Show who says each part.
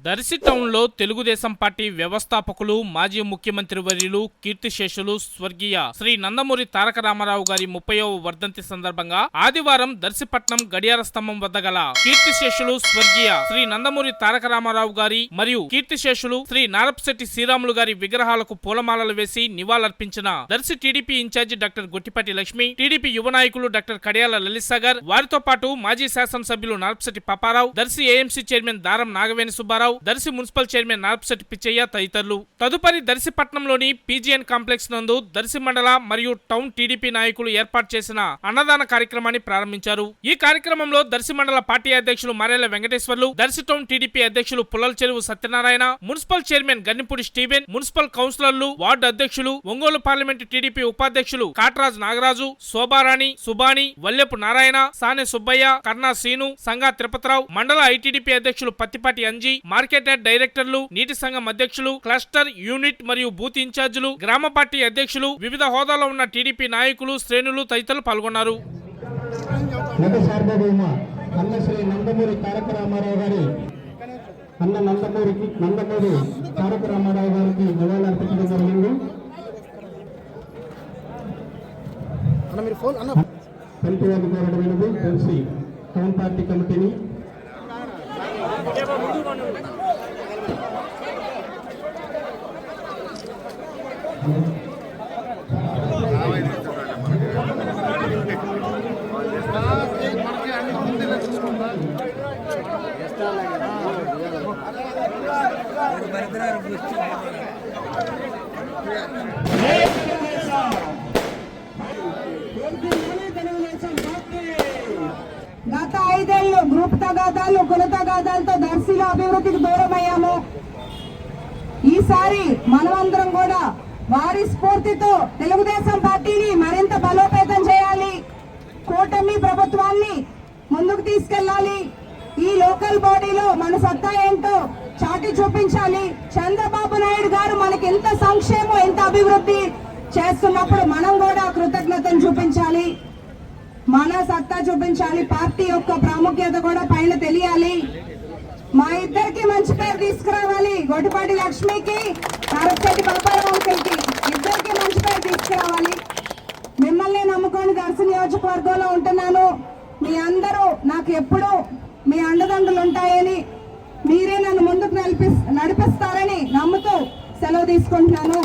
Speaker 1: దర్శి టౌన్లో తెలుగుదేశం పార్టీ వ్యవస్థాపకులు మాజీ ముఖ్యమంత్రి వర్యులు కీర్తిశేషులు స్వర్గీయ శ్రీ నందమూరి తారక రామారావు గారి 30వ వర్ధంతి సందర్భంగా ఆదివారం దర్శిపట్నం గడియార స్తంభం వద్ద గల కీర్తిశేషులు స్వర్గీయ శ్రీ నందమూరి తారక రామారావు గారి మరియు కీర్తిశేషులు శ్రీ నారపశెట్టి శ్రీరాములు గారి విగ్రహాలకు పూలమాలలు వేసి నివాళులర్పించిన Darsi TDP incharge doctor Gottipati Lakshmi, TDP యువ నాయకులు డాక్టర్ కడియాల లలిత్ సాగర్, వారితో పాటు మాజీ శాసనసభ్యులు నారపశెట్టి పాపారావు, దర్శి ఏఎంసీ చైర్మన్ దారం నాగవేణి సుబ్బారావు, దర్శి మున్సిపల్ చైర్మన్ నారపశెట్టి పిచ్చయ్య తదితరులు. తదుపరి దర్శిపట్నంలోని పీజీఎన్ కాంప్లెక్స్ నందు దర్శి మండల మరియు టౌన్ టీడీపీ నాయకులు ఏర్పాటు చేసిన అన్నదాన కార్యక్రమాన్ని ప్రారంభించారు. ఈ కార్యక్రమంలో దర్శి మండల పార్టీ అధ్యక్షులు మరేళ్ల వెంకటేశ్వర్లు, దర్శి టౌన్ టీడీపీ అధ్యక్షులు Pullala Cheruvu Satyanarayana, municipal chairman Gannipudi Steven, municipal కౌన్సిలర్లు, వార్డు అధ్యక్షులు, ఒంగోలు పార్లమెంటు టీడీపీ ఉపాధ్యక్షులు కాట్రాజ్ నాగరాజు, శోభారాణి, సుబాని, వల్లెపు నారాయణ, సానె సుబ్బయ్య, కర్ణా శ్రీను, సంగా తిరుపతిరావు, మండల ఐటీడీపీ అధ్యక్షులు పత్తిపాటి అంజీ, మార్కెట్ యార్డ్ డైరెక్టర్లు, నీటి సంఘం అధ్యక్షులు, క్లస్టర్, యూనిట్ మరియు బూత్ ఇన్ఛార్జీలు, గ్రామ పార్టీ అధ్యక్షులు, వివిధ హోదాలో ఉన్న టీడీపీ నాయకులు, శ్రేణులు తదితరులు పాల్గొన్నారు.
Speaker 2: నందమూరి తారక రామారావు గారికి నివాళులర్పించడం జరిగింది. పంపిణీ కోరడమైనది తెలిసి టౌన్ పార్టీ కమిటీని
Speaker 3: గత 5 ఏళ్ళు గ్రూప్ తగాదాలు, కుల తగాదాలతో దర్శిలో అభివృద్ధికి దూరమయ్యాము. ఈసారి మనమందరం కూడా వారి స్ఫూర్తితో తెలుగుదేశం పార్టీని మరింత బలోపేతం చేయాలి, కూటమి ప్రభుత్వాన్ని ముందుకు తీసుకెళ్లాలి, ఈ లోకల్ బాడీలో మన సత్తా ఏంటో చాటి చూపించాలి. చంద్రబాబు నాయుడు గారు మనకి ఎంత సంక్షేమం, ఎంత అభివృద్ధి చేస్తున్నప్పుడు మనం కూడా కృతజ్ఞతను చూపించాలి, మన సత్తా చూపించాలి. పార్టీ యొక్క ప్రాముఖ్యత కూడా పైన తెలియాలి. మా ఇద్దరికి మంచి పేరు తీసుకురావాలి. గొట్టిపాటి లక్ష్మికి, నారపశెట్టి పాపారావుకి ఇద్దరికి మంచి పేరు తీసుకురావాలి. మిమ్మల్ని నమ్ముకొని దర్శి నియోజకవర్గంలో ఉంటున్నాను. మీ అందరూ నాకు ఎప్పుడూ మీ అండదండలు ఉంటాయని, మీరే నన్ను ముందుకు నడిపిస్తారని నమ్ముతూ సెలవు తీసుకుంటున్నాను.